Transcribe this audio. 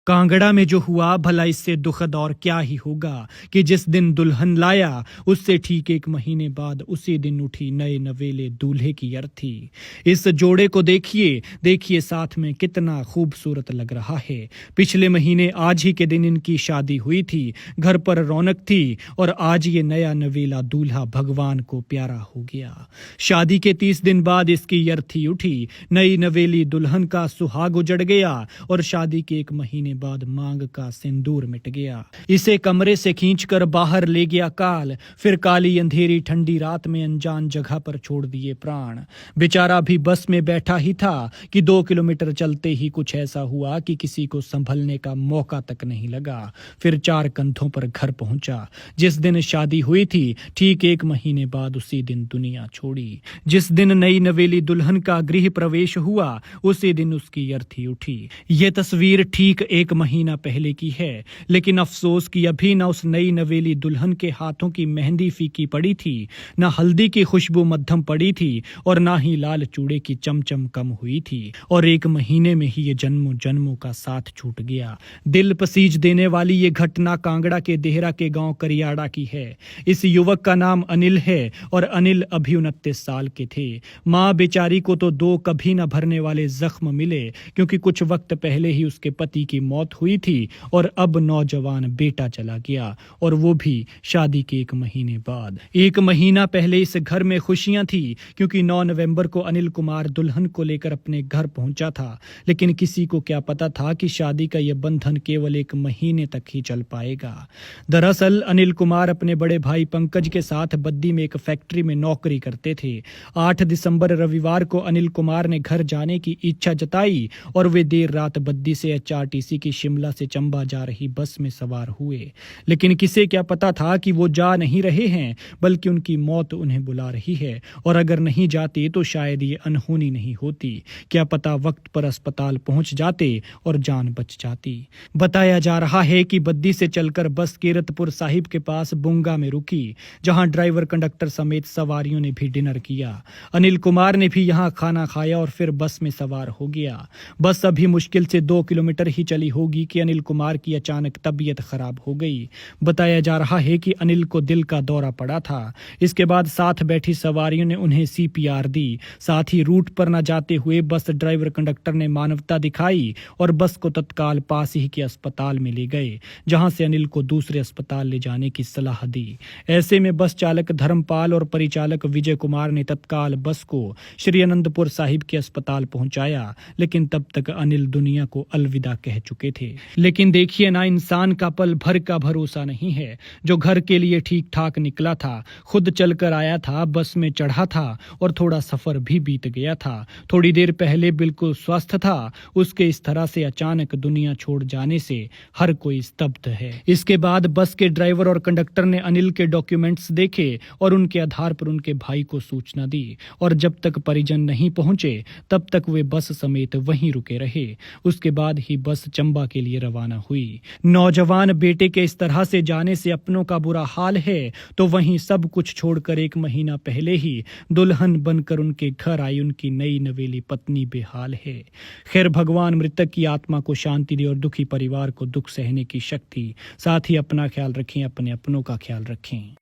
कांगड़ा में जो हुआ भला इससे दुखद और क्या ही होगा कि जिस दिन दुल्हन लाया उससे ठीक 1 महीने बाद उसी दिन उठी नए नवेले दूल्हे की अर्थी। इस जोड़े को देखिए देखिए साथ में कितना खूबसूरत लग रहा है। पिछले महीने आज ही के दिन इनकी शादी हुई थी, घर पर रौनक थी और आज ये नया नवेला दूल्हा भगवान को प्यारा हो गया। शादी के 30 दिन बाद इसकी अर्थी उठी, नई नवेली दुल्हन का सुहाग उजड़ गया और शादी के 1 महीने बाद मांग का सिंदूर मिट गया। इसे कमरे से खींचकर बाहर ले गया काल, फिर काली अंधेरी ठंडी रात में अनजान जगह पर छोड़ दिए प्राण। बेचारा भी बस में बैठा ही था कि 2 किलोमीटर चलते ही कुछ ऐसा हुआ कि किसी को संभलने का मौका तक नहीं लगा। फिर 4 कंधों पर घर पहुंचा। जिस दिन शादी हुई थी ठीक 1 महीने बाद उसी दिन दुनिया छोड़ी। जिस दिन नई नवेली दुल्हन का गृह प्रवेश हुआ उसी दिन उसकी अर्थी उठी। ये तस्वीर ठीक 1 महीना पहले की है, लेकिन अफसोस कि अभी न उस नई नवेली दुल्हन के हाथों की मेहंदी फीकी पड़ी थी, न हल्दी की खुशबू मध्यम पड़ी थी और ना ही लाल चूड़े की चमचम कम हुई थी। और 1 महीने में ही ये जन्मों जन्मों का साथ छूट गया। दिल पसीज देने वाली ये घटना कांगड़ा के देहरा के गांव करियाड़ा की है। इस युवक का नाम अनिल है और अनिल अभी 29 साल के थे। माँ बेचारी को तो 2 कभी न भरने वाले जख्म मिले, क्योंकि कुछ वक्त पहले ही उसके पति की मौत हुई थी और अब नौजवान बेटा चला गया, और वो भी शादी के 1 महीने बाद। 1 महीना पहले इस घर में खुशियां थी, क्योंकि 9 नवंबर को अनिल कुमार दुल्हन को लेकर अपने घर पहुंचा था। लेकिन किसी को क्या पता था कि शादी का यह बंधन केवल 1 महीने तक ही चल पाएगा। दरअसल अनिल कुमार अपने बड़े भाई पंकज के साथ बद्दी में एक फैक्ट्री में नौकरी करते थे। 8 दिसंबर रविवार को अनिल कुमार ने घर जाने की इच्छा जताई और वे देर रात बद्दी से एचआरटीसी की शिमला से चंबा जा रही बस में सवार हुए। लेकिन किसे क्या पता था कि वो जा नहीं रहे हैं, बल्कि उनकी मौत उन्हें बुला रही है, और अगर नहीं जाते तो शायद ये अनहोनी नहीं होती। क्या पता वक्त पर अस्पताल पहुंच जाते और जान बच जाती। बताया जा रहा है कि बद्दी से चलकर बस कीरतपुर साहिब के पास बुंगा में रुकी, जहां ड्राइवर कंडक्टर समेत सवारियों ने भी डिनर किया। अनिल कुमार ने भी यहां खाना खाया और फिर बस में सवार हो गया। बस अभी मुश्किल से 2 किलोमीटर ही चली होगी कि अनिल कुमार की अचानक तबीयत खराब हो गई। बताया जा रहा है कि अनिल को दिल का दौरा पड़ा था। इसके बाद साथ बैठी सवारियों ने उन्हें सीपीआर दी। साथ ही रूट पर न जाते हुए बस ड्राइवर कंडक्टर ने मानवता दिखाई और बस को तत्काल पास ही के अस्पताल में ले गए, जहां से अनिल को दूसरे अस्पताल ले जाने की सलाह दी। ऐसे में बस चालक धर्मपाल और परिचालक विजय कुमार ने तत्काल बस को श्री अनंतपुर साहिब के अस्पताल पहुंचाया, लेकिन तब तक अनिल दुनिया को अलविदा कह चुके थे। लेकिन देखिए ना, इंसान का पल भर का भरोसा नहीं है। जो घर के लिए ठीक ठाक निकला था, खुद चलकर आया था, बस में चढ़ा था और थोड़ा सफर भी बीत गया था, थोड़ी देर पहले बिल्कुल स्वस्थ था, उसके इस तरह से अचानक दुनिया छोड़ जाने से हर कोई स्तब्ध है। इसके बाद बस के ड्राइवर और कंडक्टर ने अनिल के डॉक्यूमेंट्स देखे और उनके आधार पर उनके भाई को सूचना दी, और जब तक परिजन नहीं पहुंचे तब तक वे बस समेत वहीं रुके रहे। उसके बाद ही बस चंबा के लिए रवाना हुई। नौजवान बेटे के इस तरह से जाने से अपनों का बुरा हाल है, तो वहीं सब कुछ छोड़कर 1 महीना पहले ही दुल्हन बनकर उनके घर आई उनकी नई नवेली पत्नी बेहाल है। खैर, भगवान मृतक की आत्मा को शांति दे और दुखी परिवार को दुख सहने की शक्ति। साथ ही अपना ख्याल रखें, अपने अपनों का ख्याल रखें।